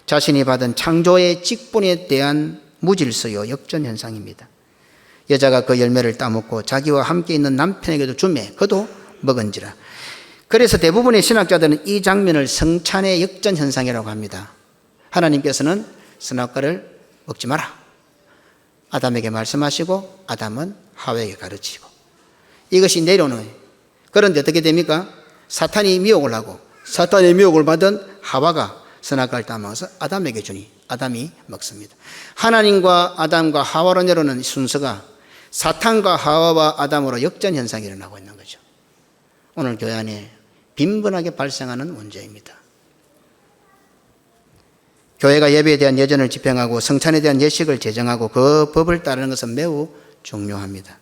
자신이 받은 창조의 직분에 대한 무질서요 역전현상입니다. 여자가 그 열매를 따먹고 자기와 함께 있는 남편에게도 주매 그도 먹은지라. 그래서 대부분의 신학자들은 이 장면을 성찬의 역전현상이라고 합니다. 하나님께서는 선악과를 먹지 마라. 아담에게 말씀하시고 아담은 하와에게 가르치고 이것이 내려오는 거예요. 그런데 어떻게 됩니까? 사탄이 미혹을 하고 사탄의 미혹을 받은 하와가 선악과를 따먹어서 아담에게 주니 아담이 먹습니다. 하나님과 아담과 하와로 내려오는 순서가 사탄과 하와와 아담으로 역전 현상이 일어나고 있는 거죠. 오늘 교회 안에 빈번하게 발생하는 문제입니다. 교회가 예배에 대한 예전을 집행하고 성찬에 대한 예식을 제정하고 그 법을 따르는 것은 매우 중요합니다.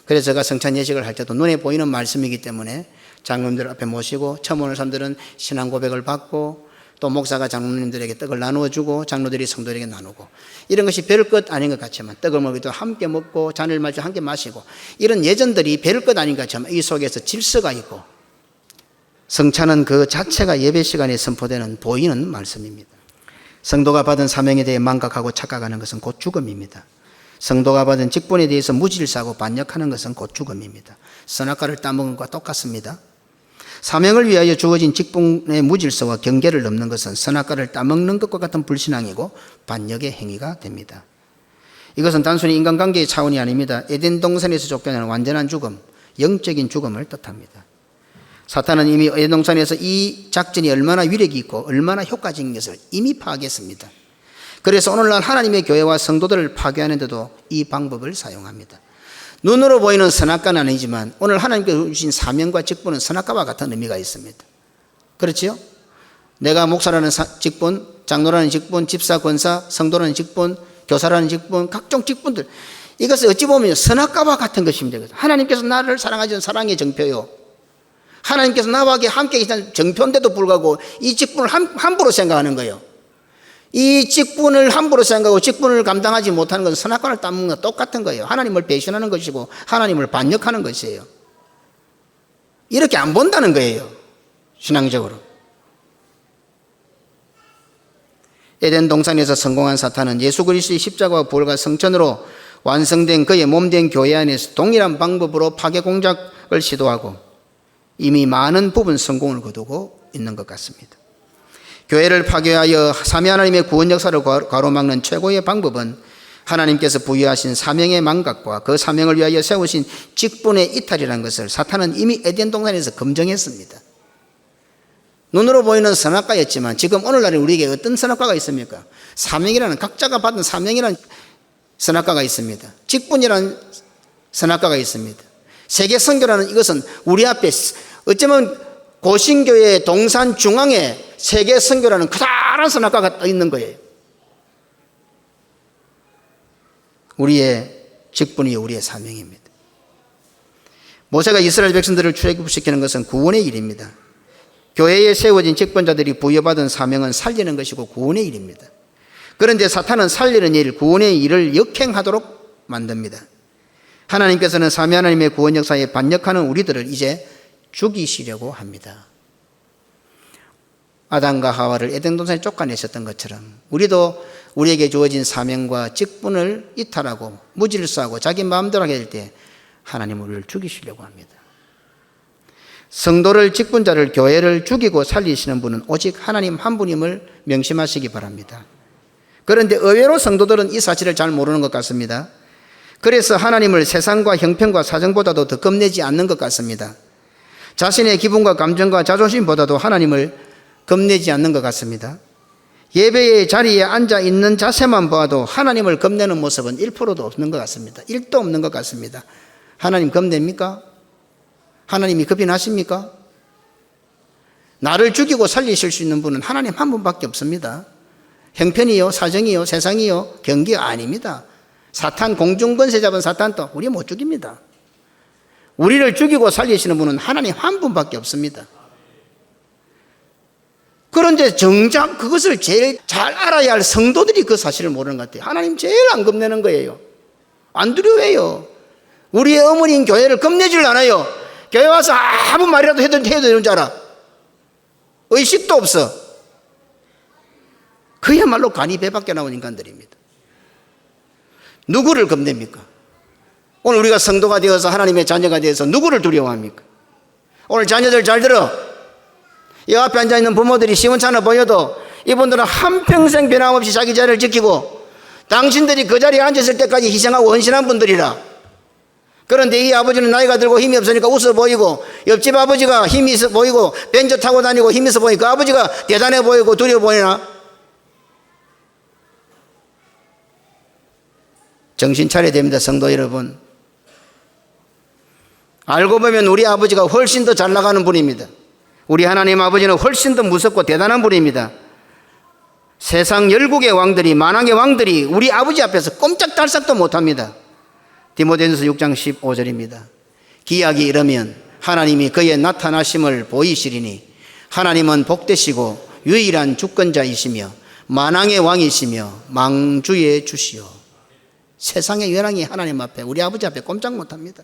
그래서 제가 성찬 예식을 할 때도 눈에 보이는 말씀이기 때문에 장로님들 앞에 모시고 처음 오는 사람들은 신앙 고백을 받고 또 목사가 장로님들에게 떡을 나누어 주고 장로들이 성도들에게 나누고 이런 것이 별것 아닌 것 같지만 떡을 먹기도 함께 먹고 잔을 마시고 함께 마시고 이런 예전들이 별것 아닌 것 같지만 이 속에서 질서가 있고 성찬은 그 자체가 예배 시간에 선포되는 보이는 말씀입니다. 성도가 받은 사명에 대해 망각하고 착각하는 것은 곧 죽음입니다. 성도가 받은 직분에 대해서 무질서하고 반역하는 것은 곧 죽음입니다. 선악과를 따먹은 것과 똑같습니다. 사명을 위하여 주어진 직분의 무질서와 경계를 넘는 것은 선악과를 따먹는 것과 같은 불신앙이고 반역의 행위가 됩니다. 이것은 단순히 인간관계의 차원이 아닙니다. 에덴 동산에서 쫓겨나는 완전한 죽음, 영적인 죽음을 뜻합니다. 사탄은 이미 에덴 동산에서 이 작전이 얼마나 위력이 있고 얼마나 효과적인 것을 이미 파악했습니다. 그래서 오늘날 하나님의 교회와 성도들을 파괴하는 데도 이 방법을 사용합니다. 눈으로 보이는 선악과는 아니지만 오늘 하나님께서 주신 사명과 직분은 선악과와 같은 의미가 있습니다. 그렇지요? 내가 목사라는 직분, 장로라는 직분, 집사, 권사, 성도라는 직분, 교사라는 직분, 각종 직분들 이것을 어찌 보면 선악과와 같은 것입니다. 하나님께서 나를 사랑하시는 사랑의 정표요. 하나님께서 나와 함께 계시는 정표인데도 불구하고 이 직분을 함부로 생각하는 거예요. 이 직분을 함부로 생각하고 직분을 감당하지 못하는 것은 선악과를 따먹는 것과 똑같은 거예요. 하나님을 배신하는 것이고 하나님을 반역하는 것이에요. 이렇게 안 본다는 거예요. 신앙적으로. 에덴 동산에서 성공한 사탄은 예수 그리스도의 십자가와 부활과 성천으로 완성된 그의 몸된 교회 안에서 동일한 방법으로 파괴 공작을 시도하고 이미 많은 부분 성공을 거두고 있는 것 같습니다. 교회를 파괴하여 삼위 하나님의 구원 역사를 가로막는 최고의 방법은 하나님께서 부여하신 사명의 망각과 그 사명을 위하여 세우신 직분의 이탈이라는 것을 사탄은 이미 에덴 동산에서 검증했습니다. 눈으로 보이는 선악과였지만 지금 오늘날에 우리에게 어떤 선악과가 있습니까? 사명이라는 각자가 받은 사명이라는 선악과가 있습니다. 직분이라는 선악과가 있습니다. 세계 선교라는 이것은 우리 앞에 어쩌면 고신교회 동산 중앙에 세계 선교라는 커다란 선악과가 떠 있는 거예요. 우리의 직분이 우리의 사명입니다. 모세가 이스라엘 백성들을 출애굽시키는 것은 구원의 일입니다. 교회에 세워진 직분자들이 부여받은 사명은 살리는 것이고 구원의 일입니다. 그런데 사탄은 살리는 일, 구원의 일을 역행하도록 만듭니다. 하나님께서는 삼위 하나님의 구원 역사에 반역하는 우리들을 이제 죽이시려고 합니다. 아담과 하와를 에덴 동산에 쫓아내셨던 것처럼 우리도 우리에게 주어진 사명과 직분을 이탈하고 무질서하고 자기 마음대로 하게 될 때 하나님은 우리를 죽이시려고 합니다. 성도를, 직분자를, 교회를 죽이고 살리시는 분은 오직 하나님 한 분임을 명심하시기 바랍니다. 그런데 의외로 성도들은 이 사실을 잘 모르는 것 같습니다. 그래서 하나님을 세상과 형편과 사정보다도 더 겁내지 않는 것 같습니다. 자신의 기분과 감정과 자존심보다도 하나님을 겁내지 않는 것 같습니다. 예배의 자리에 앉아 있는 자세만 봐도 하나님을 겁내는 모습은 1%도 없는 것 같습니다. 1도 없는 것 같습니다. 하나님 겁냅니까? 하나님이 겁이 나십니까? 나를 죽이고 살리실 수 있는 분은 하나님 한 분밖에 없습니다. 형편이요, 사정이요, 세상이요, 경기요 아닙니다. 사탄, 공중권세 잡은 사탄도 우리 못 죽입니다. 우리를 죽이고 살리시는 분은 하나님 한 분밖에 없습니다. 그런데 정작 그것을 제일 잘 알아야 할 성도들이 그 사실을 모르는 것 같아요. 하나님 제일 안 겁내는 거예요. 안 두려워해요. 우리의 어머니인 교회를 겁내질 않아요. 교회 와서 아무 말이라도 해도 되는 줄 알아. 의식도 없어. 그야말로 간이 배밖에 나온 인간들입니다. 누구를 겁냅니까? 오늘 우리가 성도가 되어서 하나님의 자녀가 되어서 누구를 두려워합니까? 오늘 자녀들 잘 들어. 이 앞에 앉아있는 부모들이 시원찮아 보여도 이분들은 한평생 변함없이 자기 자리를 지키고 당신들이 그 자리에 앉았을 때까지 희생하고 헌신한 분들이라. 그런데 이 아버지는 나이가 들고 힘이 없으니까 웃어 보이고, 옆집 아버지가 힘이 있어 보이고 벤저 타고 다니고 힘이 있어 보이니까 그 아버지가 대단해 보이고 두려워 보이나? 정신 차려야 됩니다, 성도 여러분. 알고 보면 우리 아버지가 훨씬 더 잘 나가는 분입니다. 우리 하나님 아버지는 훨씬 더 무섭고 대단한 분입니다. 세상 열국의 왕들이, 만왕의 왕들이 우리 아버지 앞에서 꼼짝달싹도 못합니다. 디모데전서 6장 15절입니다. 기약이 이르면 하나님이 그의 나타나심을 보이시리니 하나님은 복되시고 유일한 주권자이시며 만왕의 왕이시며 망주의 주시오. 세상의 연왕이 하나님 앞에, 우리 아버지 앞에 꼼짝 못합니다.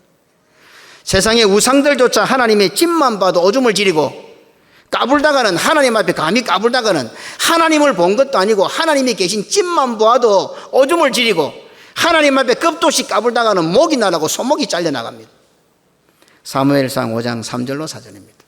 세상의 우상들조차 하나님의 집만 봐도 오줌을 지리고 까불다가는, 하나님 앞에 감히 까불다가는 하나님을 본 것도 아니고 하나님이 계신 집만 봐도 오줌을 지리고 하나님 앞에 겁도 없이 까불다가는 목이 나가고 손목이 잘려나갑니다. 사무엘상 5장 3절로 사전입니다.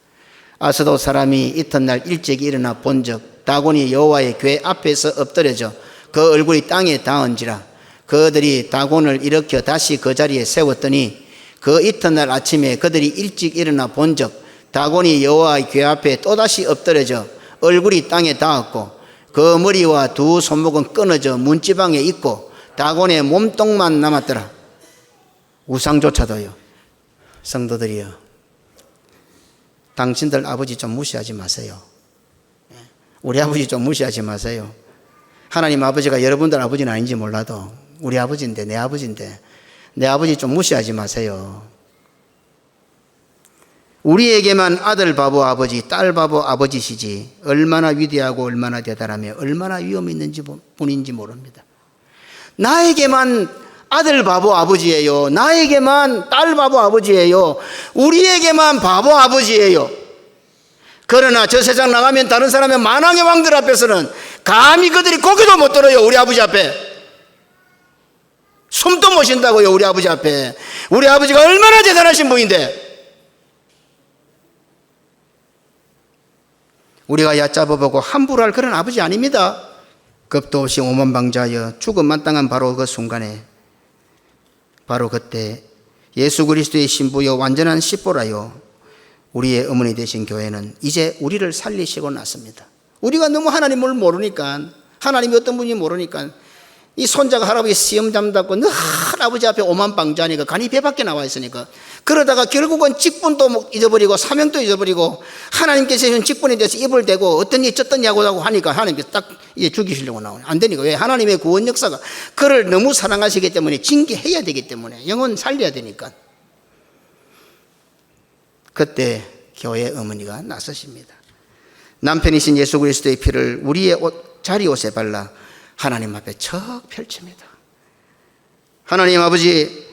아스돗 사람이 이튿날 일찍 일어나 본즉 다곤이 여호와의 궤 앞에서 엎드려져 그 얼굴이 땅에 닿은지라. 그들이 다곤을 일으켜 다시 그 자리에 세웠더니 그 이튿날 아침에 그들이 일찍 일어나 본즉 다곤이 여호와의 궤 앞에 또다시 엎드려져 얼굴이 땅에 닿았고 그 머리와 두 손목은 끊어져 문지방에 있고 다곤의 몸통만 남았더라. 우상조차도요. 성도들이요, 당신들 아버지 좀 무시하지 마세요. 우리 아버지 좀 무시하지 마세요. 하나님 아버지가 여러분들 아버지는 아닌지 몰라도 우리 아버지인데, 내 아버지인데 내 아버지 좀 무시하지 마세요. 우리에게만 아들 바보 아버지, 딸 바보 아버지시지 얼마나 위대하고 얼마나 대단하며 얼마나 위험 있는 분인지 모릅니다. 나에게만 아들 바보 아버지예요. 나에게만 딸 바보 아버지예요. 우리에게만 바보 아버지예요. 그러나 저 세상 나가면 다른 사람의 만왕의 왕들 앞에서는 감히 그들이 고개도 못 들어요. 우리 아버지 앞에 숨도 못 쉰다고요. 우리 아버지 앞에. 우리 아버지가 얼마나 대단하신 분인데 우리가 얕잡아보고 함부로 할 그런 아버지 아닙니다. 겁도 없이 오만방자하여 죽음 마땅한 바로 그 순간에, 바로 그때 예수 그리스도의 신부여 완전한 씨보라요 우리의 어머니 되신 교회는 이제 우리를 살리시고 났습니다. 우리가 너무 하나님을 모르니까, 하나님이 어떤 분인지 모르니까 이 손자가 할아버지 시험 잠답고 늘 아버지 앞에 오만방자하니까 간이 배 밖에 나와 있으니까, 그러다가 결국은 직분도 잊어버리고 사명도 잊어버리고 하나님께서 주신 직분에 대해서 입을 대고 어떤 일 쩌떤 야구라고 하니까 하나님께서 딱 이제 죽이시려고 나오네. 안 되니까. 왜? 하나님의 구원 역사가 그를 너무 사랑하시기 때문에 징계해야 되기 때문에, 영혼 살려야 되니까. 그때 교회 어머니가 나서십니다. 남편이신 예수 그리스도의 피를 우리의 자리옷에 발라 하나님 앞에 척 펼칩니다. 하나님 아버지,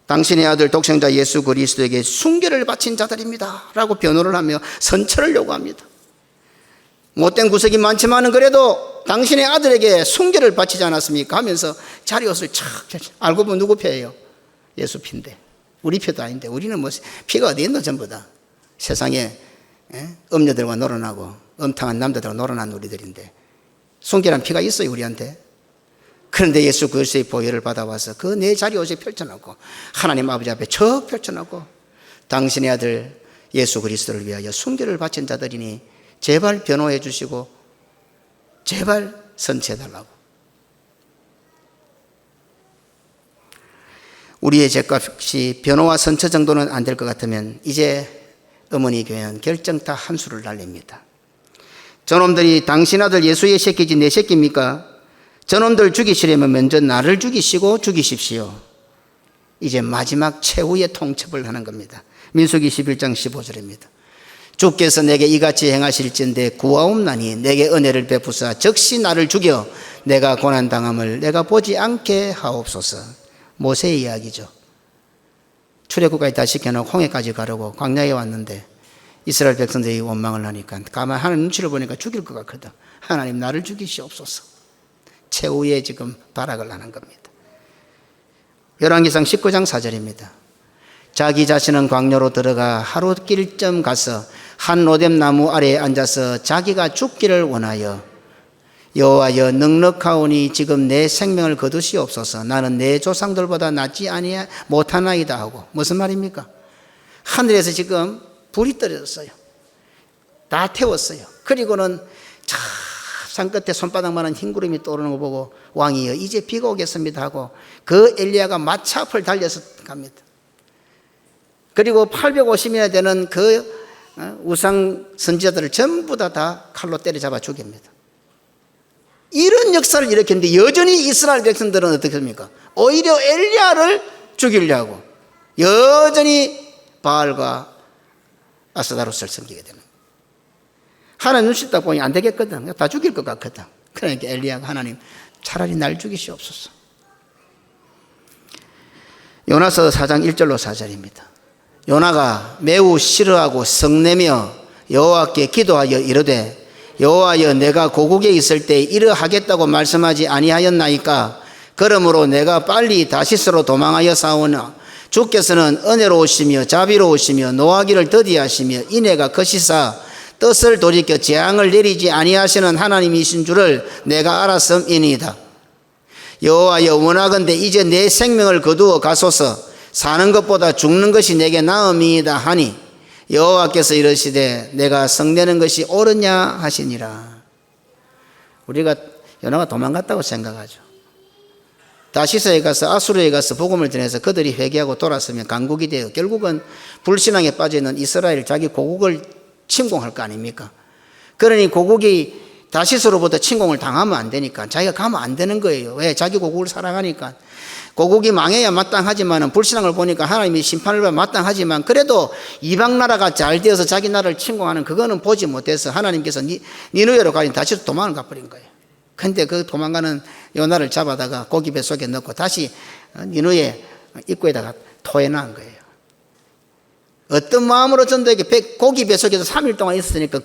당신의 아들 독생자 예수 그리스도에게 순교를 바친 자들입니다 라고 변호를 하며 선처를 요구합니다. 못된 구석이 많지만은 그래도 당신의 아들에게 순교를 바치지 않았습니까 하면서 자리옷을 척 펼쳐. 알고 보면 누구 표예요? 예수 피인데. 우리 표도 아닌데. 우리는 뭐 피가 어디 있노? 전부 다 세상에 음녀들과 놀아나고 음탕한 남자들과 놀아난 우리들인데 순결한 피가 있어요 우리한테. 그런데 예수 그리스도의 보혈을 받아와서 그 내 자리옷에 펼쳐놓고 하나님 아버지 앞에 척 펼쳐놓고 당신의 아들 예수 그리스도를 위하여 순결을 바친 자들이니 제발 변호해 주시고 제발 선처해달라고. 우리의 죄값이 변호와 선처 정도는 안 될 것 같으면 이제 어머니 교회는 결정타 한 수를 날립니다. 저놈들이 당신 아들 예수의 새끼지 내 새끼입니까? 저놈들 죽이시려면 먼저 나를 죽이시고 죽이십시오. 이제 마지막 최후의 통첩을 하는 겁니다. 민수기 11장 15절입니다. 주께서 내게 이같이 행하실진대 구하옵나니 내게 은혜를 베푸사 즉시 나를 죽여 내가 고난당함을 내가 보지 않게 하옵소서. 모세의 이야기죠. 출애굽까지 다 시켜놓고 홍해까지 가려고 광야에 왔는데 이스라엘 백성들이 원망을 하니까 가만 하나님 눈치를 보니까 죽일 것 같거든. 하나님 나를 죽이시옵소서. 최후의 지금 발악을 하는 겁니다. 열왕기상 19장 4절입니다. 자기 자신은 광야로 들어가 하루 길쯤 가서 한 로뎀 나무 아래에 앉아서 자기가 죽기를 원하여 여호와여 넉넉하오니 지금 내 생명을 거두시옵소서. 나는 내 조상들보다 낫지 못하나이다 하고. 무슨 말입니까? 하늘에서 지금 불이 떨어졌어요. 다 태웠어요. 그리고는 산 끝에 손바닥만한 흰 구름이 떠오르는 거 보고 왕이여 이제 비가 오겠습니다 하고 그 엘리야가 마차 앞을 달려서 갑니다. 그리고 850이나 되는 그 우상 선지자들을 전부 다 칼로 때려잡아 죽입니다. 이런 역사를 일으켰는데 여전히 이스라엘 백성들은 어떻게 합니까? 오히려 엘리야를 죽이려고 여전히 바알과 아스다롯을 섬기게 되는 거예요. 하나님 눈치 딱 보니 안 되겠거든. 다 죽일 것 같거든. 그러니까 엘리야가 하나님 차라리 날 죽이시옵소서. 요나서 4장 1절로 4절입니다. 요나가 매우 싫어하고 성내며 여호와께 기도하여 이르되 여호와여 내가 고국에 있을 때 이러하겠다고 말씀하지 아니하였나이까? 그러므로 내가 빨리 다시스로 도망하여 싸우나 주께서는 은혜로우시며 자비로우시며 노하기를 더디하시며 인애가 크시사 뜻을 돌이켜 재앙을 내리지 아니하시는 하나님이신 줄을 내가 알았음이니이다. 여호와여 원하건대 이제 내 생명을 거두어 가소서. 사는 것보다 죽는 것이 내게 나음이다 하니 여호와께서 이르시되 내가 성내는 것이 옳으냐 하시니라. 우리가 요나가 도망갔다고 생각하죠. 다시스에 가서 아수르에 가서 복음을 전해서 그들이 회개하고 돌았으면 강국이 되어 결국은 불신앙에 빠져있는 이스라엘 자기 고국을 침공할 거 아닙니까? 그러니 고국이 다시스로부터 침공을 당하면 안 되니까 자기가 가면 안 되는 거예요. 왜? 자기 고국을 사랑하니까. 고국이 망해야 마땅하지만 불신앙을 보니까 하나님이 심판을 받아 마땅하지만 그래도 이방 나라가 잘 되어서 자기 나라를 침공하는 그거는 보지 못해서 하나님께서 니누에로 가니 다시 도망을 가버린 거예요. 근데 그 도망가는 요나를 잡아다가 고기 뱃속에 넣고 다시 니누에 입구에다가 토해놓은 거예요. 어떤 마음으로 전도에게 고기 뱃속에서 3일 동안 있었으니까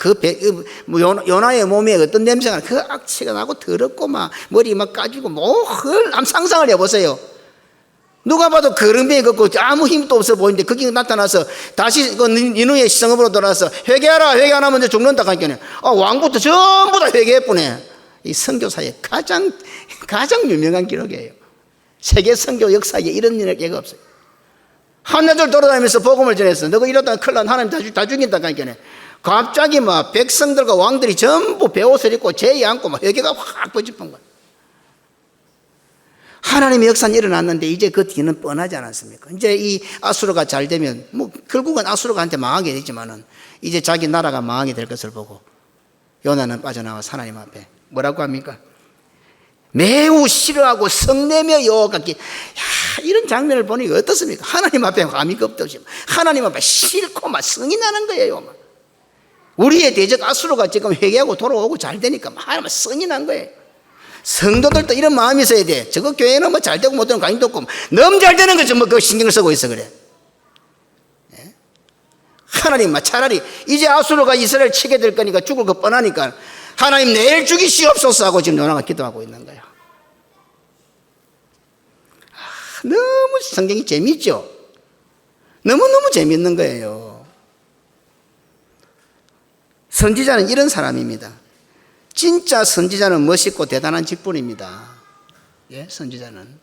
요나의 몸에 어떤 냄새가 그 악취가 나고 더럽고 막 머리 막 까지고 한번 상상을 해보세요. 누가 봐도 거름병이 걷고 아무 힘도 없어 보이는데 거기 나타나서 다시 그 니누의 성읍으로 돌아와서 회개하라. 회개 안 하면 이제 죽는다 하니까 왕부터 전부 다 회개했구네. 이 선교사의 가장 유명한 기록이에요. 세계 선교 역사에 이런 일이 없어요. 한나절 돌아다니면서 복음을 전했어. 너가 이러다가 큰일 난 하나님 다 죽인다 하니까 갑자기 막 백성들과 왕들이 전부 베옷을 입고 제의 안고 막 회개가 확 퍼집은 거야. 하나님의 역사는 일어났는데 이제 그 뒤는 뻔하지 않았습니까? 이제 이 아수르가 잘 되면 결국은 아수르가한테 망하게 되지만은 이제 자기 나라가 망하게 될 것을 보고 요나는 빠져나와서 하나님 앞에 뭐라고 합니까? 매우 싫어하고 성내며 여호와께 이런 장면을 보니 어떻습니까? 하나님 앞에 감히 겁도 없이 하나님 앞에 싫고 막 성이 나는 거예요. 막. 우리의 대적 아수르가 지금 회개하고 돌아오고 잘 되니까 막 성이 난 거예요. 성도들도 이런 마음이 있어야 돼. 저거 교회는 뭐 잘 되고 못 되는 관심도 없고 너무 잘 되는 거지 뭐 그 신경을 쓰고 있어 그래. 예? 하나님 차라리 이제 아수르가 이스라엘 치게 될 거니까 죽을 거 뻔하니까 하나님 내일 죽이시옵소서 하고 지금 요나가 기도하고 있는 거예요. 너무 성경이 재밌죠? 너무너무 재밌는 거예요. 선지자는 이런 사람입니다. 진짜 선지자는 멋있고 대단한 직분입니다. 예, 선지자는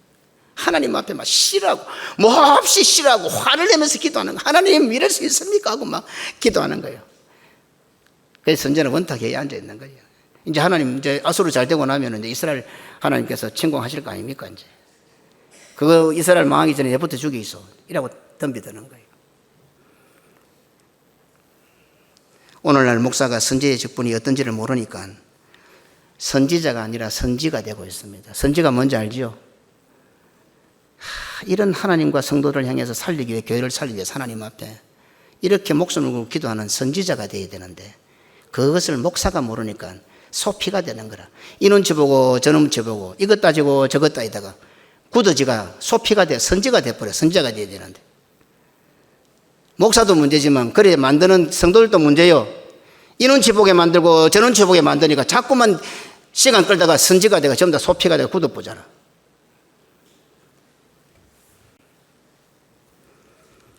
하나님 앞에 막 싫어하고 몹시 싫어하고 화를 내면서 기도하는 거예요. 하나님 이럴 수 있습니까? 하고 막 기도하는 거예요. 그래서 선지자는 원탁에 앉아 있는 거예요. 이제 하나님 이제 아수르 잘 되고 나면 이제 이스라엘 하나님께서 침공하실 거 아닙니까? 이제 그거 이스라엘 망하기 전에 얘부터 죽이소 이라고 덤비드는 거예요. 오늘날 목사가 선지의 직분이 어떤지를 모르니까 선지자가 아니라 선지가 되고 있습니다. 선지가 뭔지 알지요? 이런 하나님과 성도를 향해서 살리기 위해 교회를 살리기 위해 하나님 앞에 이렇게 목숨을 걸고 기도하는 선지자가 되어야 되는데 그것을 목사가 모르니까 소피가 되는 거라. 이 눈치 보고 저 눈치 보고 이것 따지고 저것 따지다가 굳어지가 소피가 돼 선지가 돼버려. 선지자가 돼야 되는데 목사도 문제지만 그래 만드는 성도들도 문제요. 이 눈치 보게 만들고 저 눈치 보게 만드니까 자꾸만 시간 끌다가 선지가 되고 전부 다 소피가 되고 굳어보잖아.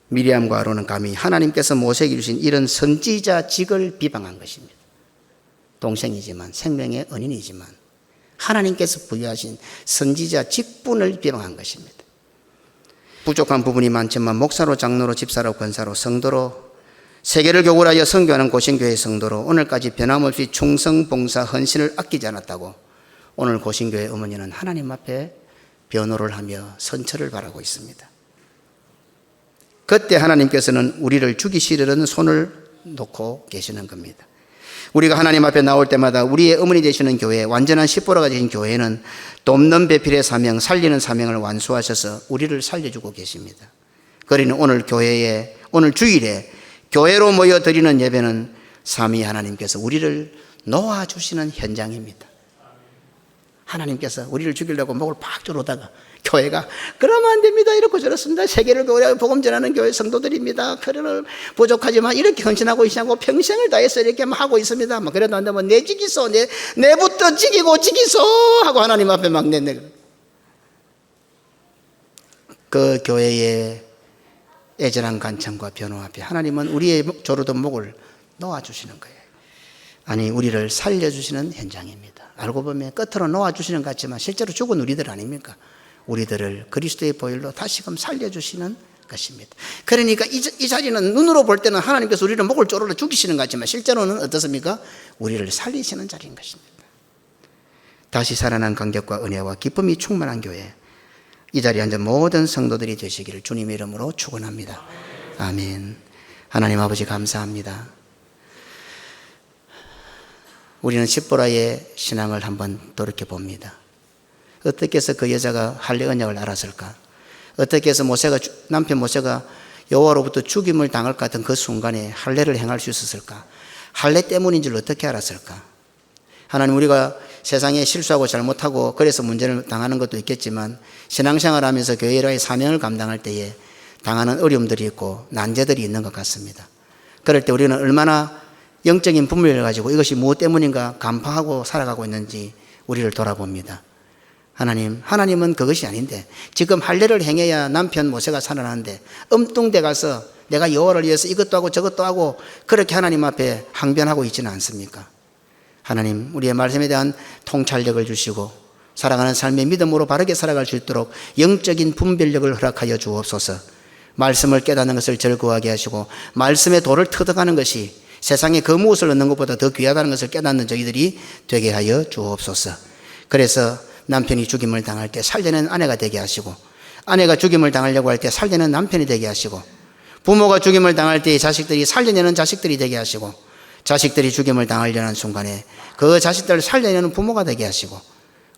미리암과 아론은 감히 하나님께서 모세에게 주신 이런 선지자직을 비방한 것입니다. 동생이지만 생명의 은인이지만 하나님께서 부여하신 선지자 직분을 비방한 것입니다. 부족한 부분이 많지만 목사로, 장로로, 집사로, 권사로, 성도로 세계를 교굴하여 선교하는 고신교회 성도로 오늘까지 변함없이 충성, 봉사, 헌신을 아끼지 않았다고 오늘 고신교회 어머니는 하나님 앞에 변호를 하며 선처를 바라고 있습니다. 그때 하나님께서는 우리를 죽이시려는 손을 놓고 계시는 겁니다. 우리가 하나님 앞에 나올 때마다 우리의 어머니 되시는 교회, 완전한 십보라가 되신 교회는 돕는 배필의 사명, 살리는 사명을 완수하셔서 우리를 살려주고 계십니다. 그러니 오늘 교회에, 오늘 주일에 교회로 모여 드리는 예배는 삼위 하나님께서 우리를 놓아주시는 현장입니다. 하나님께서 우리를 죽이려고 목을 팍 조르다가 교회가 그러면 안 됩니다, 이렇고 저렇습니다, 세계를 교회하고 복음 전하는 교회 성도들입니다, 그러는 부족하지만 이렇게 헌신하고 있냐고 평생을 다해서 이렇게 하고 있습니다. 그래도 안 되면 내 지기소, 내부터 지기고 지기소 하고 하나님 앞에 막 내내 그 교회의 애절한 간청과 변호 앞에 하나님은 우리의 조르던 목을 놓아주시는 거예요. 아니, 우리를 살려주시는 현장입니다. 알고 보면 끝으로 놓아주시는 것 같지만 실제로 죽은 우리들 아닙니까? 우리들을 그리스도의 보혈로 다시금 살려주시는 것입니다. 그러니까 이 자리는 눈으로 볼 때는 하나님께서 우리를 목을 조르러 죽이시는 것 같지만 실제로는 어떻습니까? 우리를 살리시는 자리인 것입니다. 다시 살아난 감격과 은혜와 기쁨이 충만한 교회, 이 자리에 앉은 모든 성도들이 되시기를 주님의 이름으로 축원합니다. 아멘. 하나님 아버지 감사합니다. 우리는 십보라의 신앙을 한번 돌이켜 봅니다. 어떻게 해서 그 여자가 할례 언약을 알았을까? 어떻게 해서 남편 모세가 여호와로부터 죽임을 당할 것 같은 그 순간에 할례를 행할 수 있었을까? 할례 때문인 줄 어떻게 알았을까? 하나님, 우리가 세상에 실수하고 잘못하고 그래서 문제를 당하는 것도 있겠지만 신앙생활하면서 교회의 사명을 감당할 때에 당하는 어려움들이 있고 난제들이 있는 것 같습니다. 그럴 때 우리는 얼마나 영적인 분별을 가지고 이것이 무엇 때문인가 간파하고 살아가고 있는지 우리를 돌아봅니다. 하나님은 그것이 아닌데 지금 할례를 행해야 남편 모세가 살아나는데 엉뚱대 가서 내가 여호와를 위해서 이것도 하고 저것도 하고 그렇게 하나님 앞에 항변하고 있지는 않습니까? 하나님, 우리의 말씀에 대한 통찰력을 주시고 살아가는 삶의 믿음으로 바르게 살아갈 수 있도록 영적인 분별력을 허락하여 주옵소서. 말씀을 깨닫는 것을 즐거워하게 하시고 말씀의 도를 터득하는 것이 세상에 그 무엇을 얻는 것보다 더 귀하다는 것을 깨닫는 저희들이 되게 하여 주옵소서. 그래서 남편이 죽임을 당할 때 살려낸 아내가 되게 하시고, 아내가 죽임을 당하려고 할 때 살려낸 남편이 되게 하시고, 부모가 죽임을 당할 때 자식들이 살려내는 자식들이 되게 하시고, 자식들이 죽임을 당하려는 순간에 그 자식들을 살려내는 부모가 되게 하시고,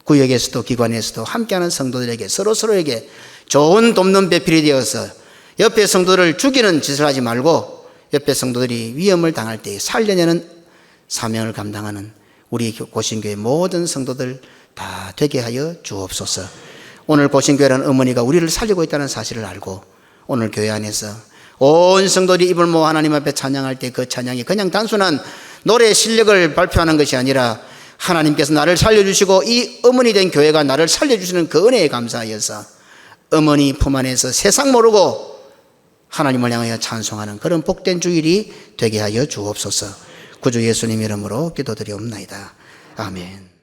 구역에서도 기관에서도 함께하는 성도들에게 서로에게 좋은 돕는 배필이 되어서 옆에 성도를 죽이는 짓을 하지 말고 옆에 성도들이 위험을 당할 때 살려내는 사명을 감당하는 우리 고신교회 모든 성도들 다 되게 하여 주옵소서. 오늘 고신교회라는 어머니가 우리를 살리고 있다는 사실을 알고 오늘 교회 안에서 온 성도들이 입을 모아 하나님 앞에 찬양할 때 그 찬양이 그냥 단순한 노래 실력을 발표하는 것이 아니라 하나님께서 나를 살려주시고 이 어머니 된 교회가 나를 살려주시는 그 은혜에 감사하여서 어머니 품 안에서 세상 모르고 하나님을 향하여 찬송하는 그런 복된 주일이 되게 하여 주옵소서. 구주 예수님 이름으로 기도드리옵나이다. 아멘.